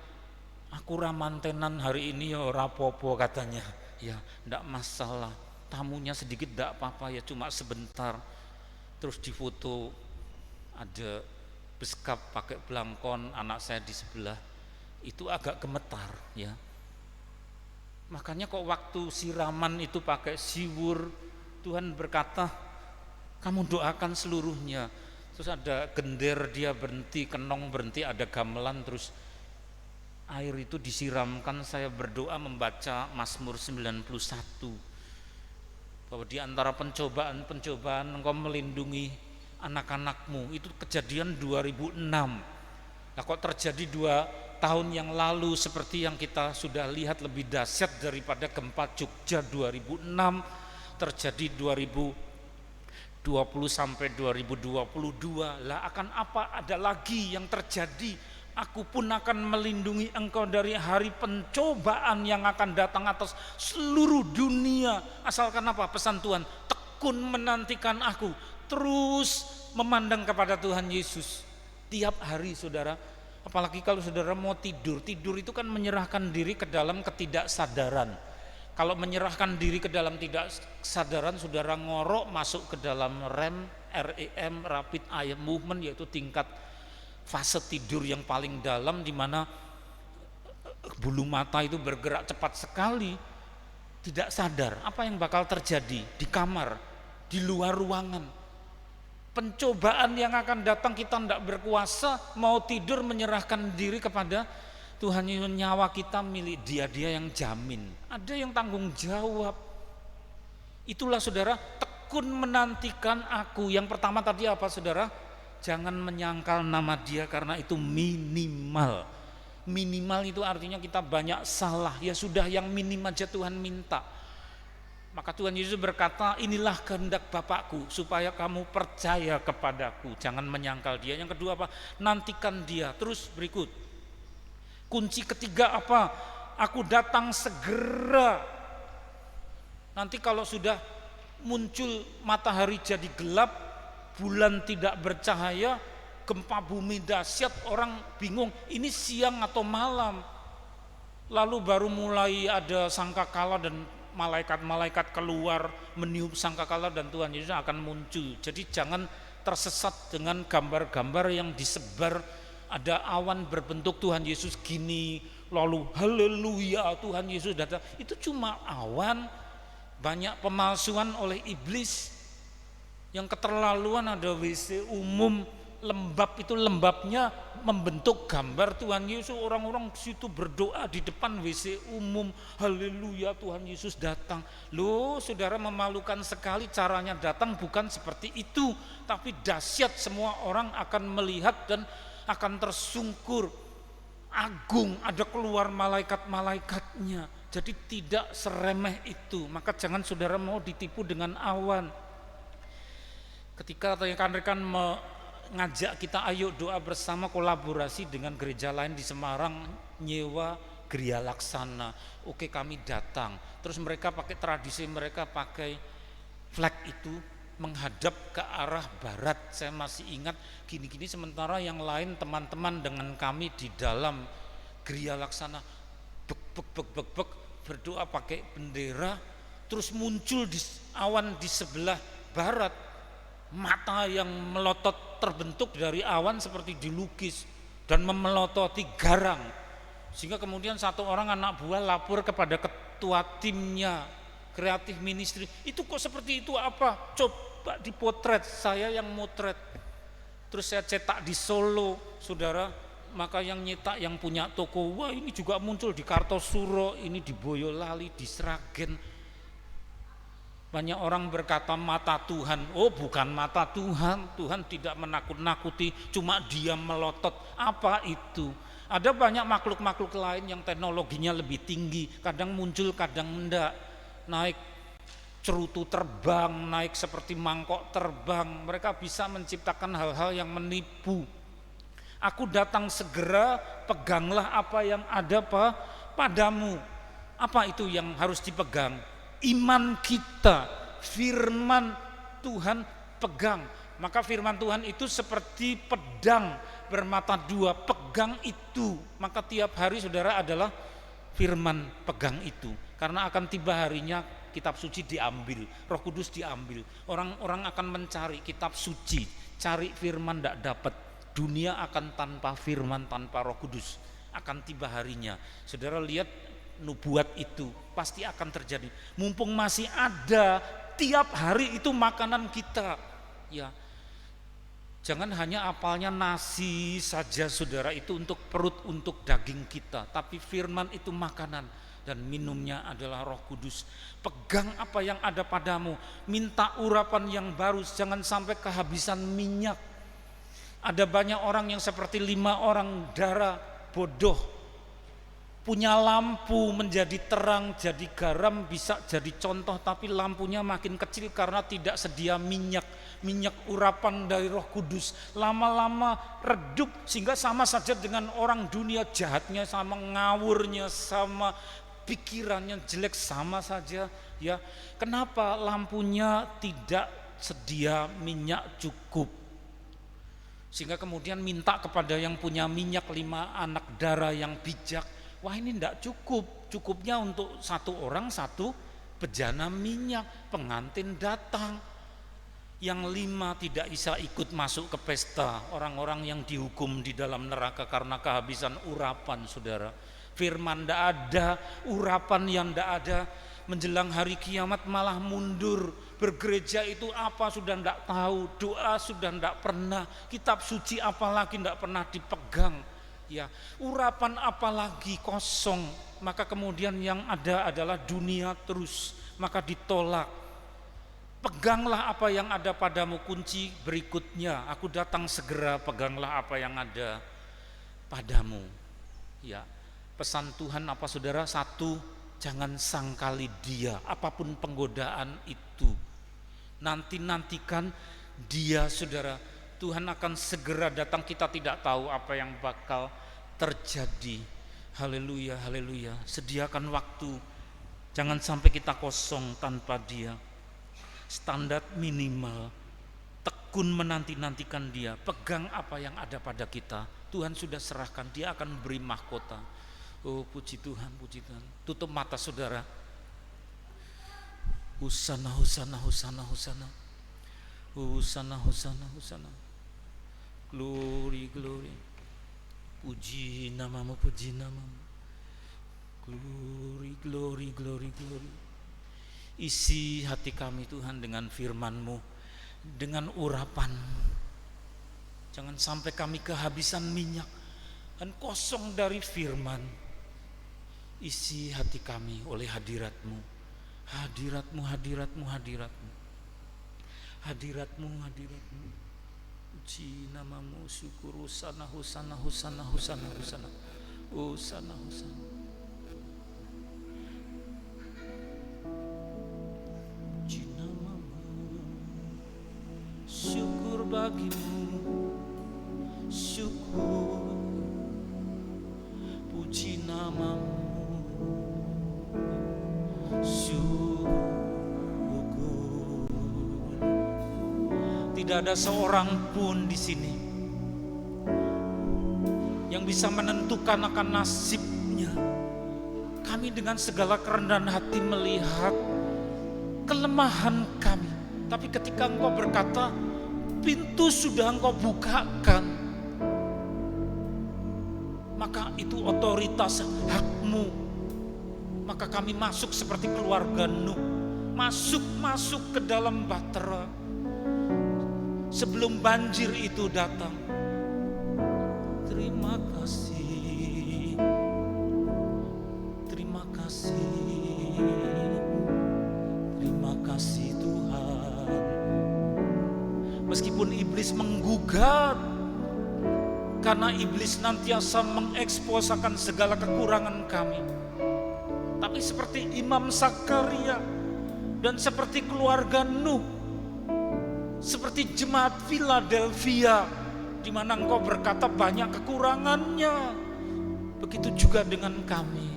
aku ramantenan hari ini ya rapopo katanya. Ya, enggak masalah, tamunya sedikit enggak apa-apa ya, cuma sebentar. Terus difoto, ada beskap pakai belangkon, anak saya di sebelah. Itu agak gemetar ya. Makanya kok waktu siraman itu pakai siwur, Tuhan berkata, kamu doakan seluruhnya. Terus ada gender, dia berhenti, kenong berhenti, ada gamelan, terus air itu disiramkan. Saya berdoa membaca Mazmur 91, bahwa di antara pencobaan-pencobaan engkau melindungi anak-anakmu. Itu kejadian 2006. Nah, kok terjadi 2 tahun yang lalu seperti yang kita sudah lihat, lebih dahsyat daripada gempa Jogja 2006 terjadi 2020 sampai 2022. Lah akan apa ada lagi yang terjadi? Aku pun akan melindungi engkau dari hari pencobaan yang akan datang atas seluruh dunia. Asalkan apa? Pesan Tuhan, tekun menantikan aku, terus memandang kepada Tuhan Yesus tiap hari, saudara. Apalagi kalau saudara mau tidur itu kan menyerahkan diri ke dalam ketidaksadaran. Kalau menyerahkan diri ke dalam tidak kesadaran, saudara ngorok masuk ke dalam REM, rapid eye movement, yaitu tingkat fase tidur yang paling dalam, di mana bulu mata itu bergerak cepat sekali. Tidak sadar apa yang bakal terjadi di kamar, di luar ruangan. Pencobaan yang akan datang, kita tidak berkuasa, mau tidur menyerahkan diri kepada Tuhan. Nyawa kita milik Dia yang jamin. Ada yang tanggung jawab. Itulah saudara, tekun menantikan aku. Yang pertama tadi apa saudara? Jangan menyangkal nama Dia, karena itu minimal. Minimal itu artinya kita banyak salah. Ya sudah, yang minim aja Tuhan minta. Maka Tuhan Yesus berkata, inilah kehendak Bapakku, supaya kamu percaya kepadaku, jangan menyangkal Dia. Yang kedua apa? Nantikan Dia. Terus berikut, kunci ketiga apa? Aku datang segera. Nanti kalau sudah muncul matahari jadi gelap, bulan tidak bercahaya, gempa bumi dahsyat, orang bingung ini siang atau malam. Lalu baru mulai ada sangkakala dan malaikat-malaikat keluar meniup sangkakala, dan Tuhan Yesus akan muncul. Jadi jangan tersesat dengan gambar-gambar yang disebar. Ada awan berbentuk Tuhan Yesus gini, lalu haleluya Tuhan Yesus datang. Itu cuma awan. Banyak pemalsuan oleh iblis. Yang keterlaluan ada WC umum, lembab, itu lembabnya membentuk gambar Tuhan Yesus. Orang-orang situ berdoa di depan WC umum, haleluya Tuhan Yesus datang. Loh saudara, memalukan sekali. Caranya datang bukan seperti itu, tapi dahsyat, semua orang akan melihat dan akan tersungkur. Agung, ada keluar malaikat-malaikatnya. Jadi tidak seremeh itu. Maka jangan saudara mau ditipu dengan awan. Ketika rekan-rekan ngajak kita ayo doa bersama, kolaborasi dengan gereja lain di Semarang, nyewa Gria Laksana. Oke, kami datang. Terus mereka pakai tradisi, mereka pakai flag itu menghadap ke arah barat. Saya masih ingat gini-gini, sementara yang lain teman-teman dengan kami di dalam Gria Laksana bek berdoa pakai bendera. Terus muncul di awan di sebelah barat, mata yang melotot terbentuk dari awan seperti dilukis dan memelototi garang. Sehingga kemudian satu orang anak buah lapor kepada ketua timnya, kreatif ministry, itu kok seperti itu apa? Coba dipotret, saya yang motret. Terus saya cetak di Solo, saudara. Maka yang nyetak yang punya toko, wah ini juga muncul di Kartosuro, ini di Boyolali, di Sragen. Banyak orang berkata mata Tuhan. Oh bukan mata Tuhan, Tuhan tidak menakut-nakuti, cuma Dia melotot. Apa itu? Ada banyak makhluk-makhluk lain yang teknologinya lebih tinggi, kadang muncul kadang enggak. Naik cerutu terbang, naik seperti mangkok terbang. Mereka bisa menciptakan hal-hal yang menipu. Aku datang segera, peganglah apa yang ada padamu. Apa itu yang harus dipegang? Iman kita, firman Tuhan pegang. Maka firman Tuhan itu seperti pedang bermata dua, pegang itu. Maka tiap hari saudara adalah firman, pegang itu. Karena akan tiba harinya kitab suci diambil, Roh Kudus diambil. Orang-orang akan mencari kitab suci, cari firman tidak dapat. Dunia akan tanpa firman, tanpa Roh Kudus. Akan tiba harinya. Saudara lihat nubuat itu pasti akan terjadi. Mumpung masih ada, tiap hari itu makanan kita. Ya. Jangan hanya apalnya nasi saja saudara, itu untuk perut, untuk daging kita. Tapi firman itu makanan dan minumnya adalah Roh Kudus. Pegang apa yang ada padamu, minta urapan yang baru, jangan sampai kehabisan minyak. Ada banyak orang yang seperti 5 orang dara bodoh, punya lampu menjadi terang, jadi garam, bisa jadi contoh, tapi lampunya makin kecil karena tidak sedia minyak urapan dari Roh Kudus. Lama-lama redup, sehingga sama saja dengan orang dunia, jahatnya sama, ngawurnya sama, pikirannya jelek sama saja. Ya, kenapa? Lampunya tidak sedia minyak cukup, sehingga kemudian minta kepada yang punya minyak 5 anak dara yang bijak. Wah, ini tidak cukup, cukupnya untuk 1 orang 1 bejana minyak. Pengantin datang, yang 5 tidak bisa ikut masuk ke pesta, orang-orang yang dihukum di dalam neraka karena kehabisan urapan. Saudara, firman tidak ada, urapan yang tidak ada. Menjelang hari kiamat malah mundur. Bergereja itu apa sudah tidak tahu, doa sudah tidak pernah, kitab suci apalagi tidak pernah dipegang. Ya, urapan apalagi, kosong. Maka kemudian yang ada adalah dunia terus, maka ditolak. Peganglah apa yang ada padamu, kunci berikutnya. Aku datang segera, peganglah apa yang ada padamu. Ya, pesan Tuhan apa saudara? 1, jangan sangkali dia, apapun penggodaan itu. Nantikan dia saudara. Tuhan akan segera datang, kita tidak tahu apa yang bakal terjadi. Haleluya, haleluya. Sediakan waktu, jangan sampai kita kosong tanpa dia. Standar minimal, tekun menanti-nantikan dia, pegang apa yang ada pada kita. Tuhan sudah serahkan, dia akan beri mahkota. Oh, puji Tuhan, puji Tuhan. Tutup mata saudara. Husana, husana, husana, husana. Husana, husana, husana. Glory, glory. Puji namamu, puji namamu. Glory, glory, glory, glory. Isi hati kami Tuhan dengan firman-Mu, dengan urapan. Jangan sampai kami kehabisan minyak dan kosong dari firman. Isi hati kami oleh hadirat-Mu. Hadirat-Mu, hadirat-Mu, hadirat-Mu. Hadirat-Mu, hadirat-Mu. Puji namamu, syukur, husana, husana, husana, husana, husana. Husana, husana. Puji namamu, syukur bagimu, syukur. Puji namamu, syukur. Tidak ada seorang pun di sini yang bisa menentukan akan nasibnya. Kami dengan segala kerendahan hati melihat kelemahan kami, tapi ketika Engkau berkata, pintu sudah Engkau bukakan, maka itu otoritas hak-Mu. Maka kami masuk seperti keluarga Nuh, masuk ke dalam bahtera sebelum banjir itu datang. Terima kasih, terima kasih, terima kasih Tuhan. Meskipun iblis menggugat, karena iblis nantiasa mengekspos akan segala kekurangan kami, tapi seperti Imam Zakaria dan seperti keluarga Nuh, seperti jemaat Philadelphia, di mana Engkau berkata banyak kekurangannya, begitu juga dengan kami.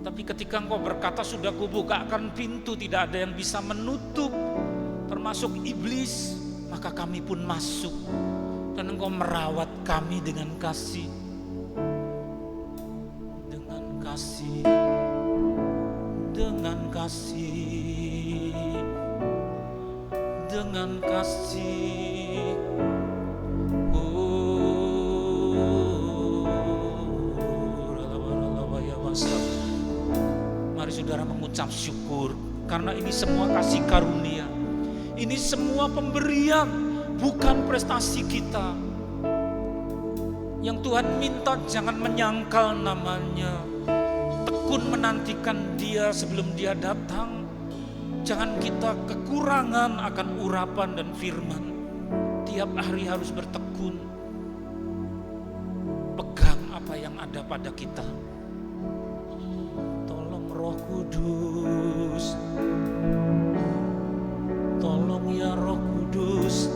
Tapi ketika Engkau berkata sudah kubukakan pintu, tidak ada yang bisa menutup. termasuk iblis, maka kami pun masuk. Dan Engkau merawat kami dengan kasih. Dengan kasih. Dengan kasih. Dengan kasih. Mari saudara mengucap syukur, karena ini semua kasih karunia. Ini semua pemberian, bukan prestasi kita. Yang Tuhan minta jangan menyangkal namanya. Tekun menantikan Dia sebelum Dia datang. Jangan kita kekurangan akan urapan dan firman. Tiap hari harus bertekun. Pegang apa yang ada pada kita. Tolong Roh Kudus. Tolong ya Roh Kudus.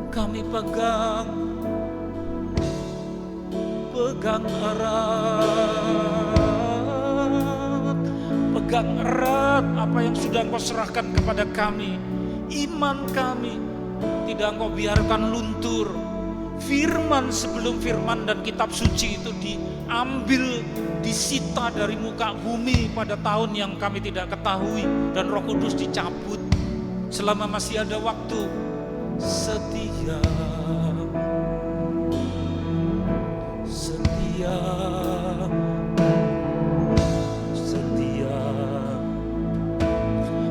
Kami pegang erat. Pegang erat apa yang sudah Engkau serahkan kepada kami. Iman kami tidak Engkau biarkan luntur. Firman sebelum firman dan kitab suci itu diambil, disita dari muka bumi pada tahun yang kami tidak ketahui, dan Roh Kudus dicabut. Selama masih ada waktu, setia, setia, setia.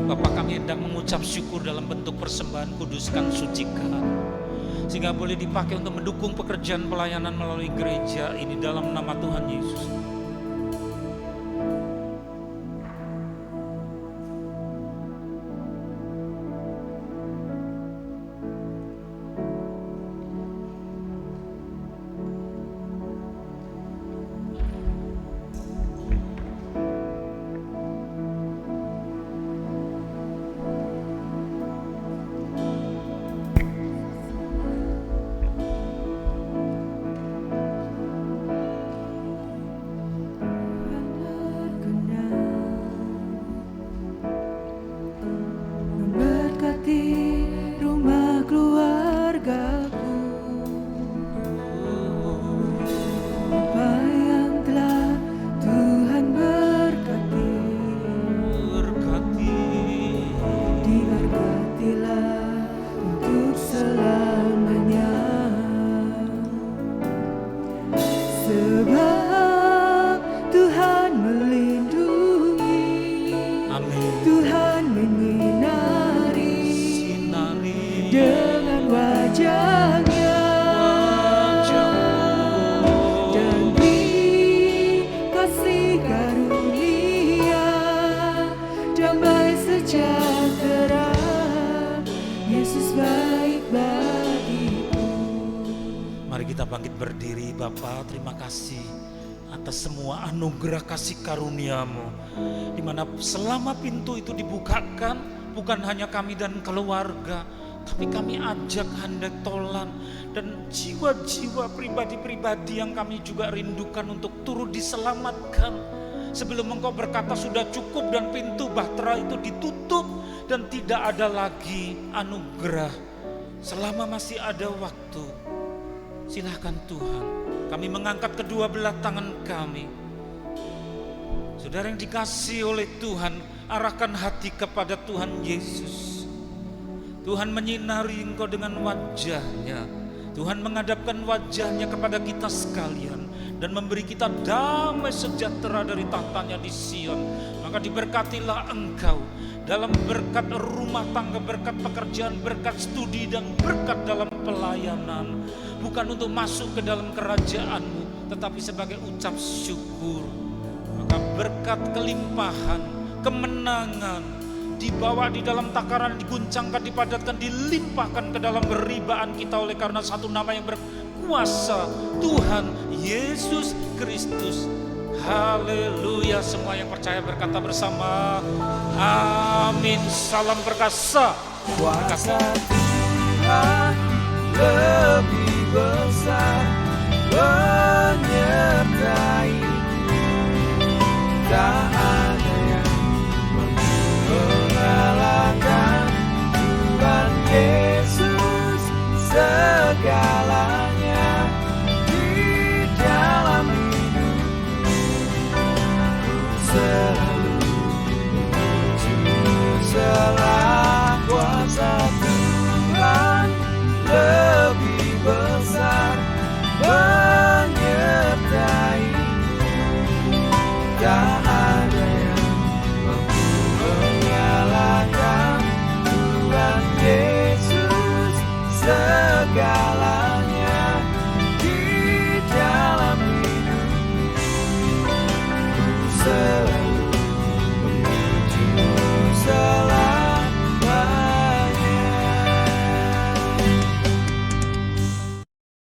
Bapak, kami hendak mengucap syukur dalam bentuk persembahan, kuduskan, sucikan, sehingga boleh dipakai untuk mendukung pekerjaan pelayanan melalui gereja ini dalam nama Tuhan Yesus. Bapa, terima kasih atas semua anugerah kasih karunia-Mu, di mana selama pintu itu dibukakan, bukan hanya kami dan keluarga, tapi kami ajak handai tolan dan jiwa-jiwa pribadi-pribadi yang kami juga rindukan untuk turut diselamatkan. Sebelum Engkau berkata sudah cukup dan pintu bahtera itu ditutup dan tidak ada lagi anugerah. Selama masih ada waktu, silakan Tuhan, kami mengangkat kedua belah tangan kami. Saudara yang dikasihi oleh Tuhan, arahkan hati kepada Tuhan Yesus. Tuhan menyinari engkau dengan wajahnya. Tuhan menghadapkan wajahnya kepada kita sekalian dan memberi kita damai sejahtera dari tahtanya di Sion. Maka diberkatilah engkau dalam berkat rumah tangga, berkat pekerjaan, berkat studi, dan berkat dalam pelayanan. Bukan untuk masuk ke dalam kerajaan-Mu, tetapi sebagai ucap syukur. Maka berkat kelimpahan, kemenangan, dibawa di dalam takaran, diguncangkan, dipadatkan, dilimpahkan ke dalam beribaan kita oleh karena satu nama yang berkuasa, Tuhan Yesus Kristus. Haleluya. Semua yang percaya berkata bersama, amin. Salam perkasa. Kuasa Tuhan lebih besar.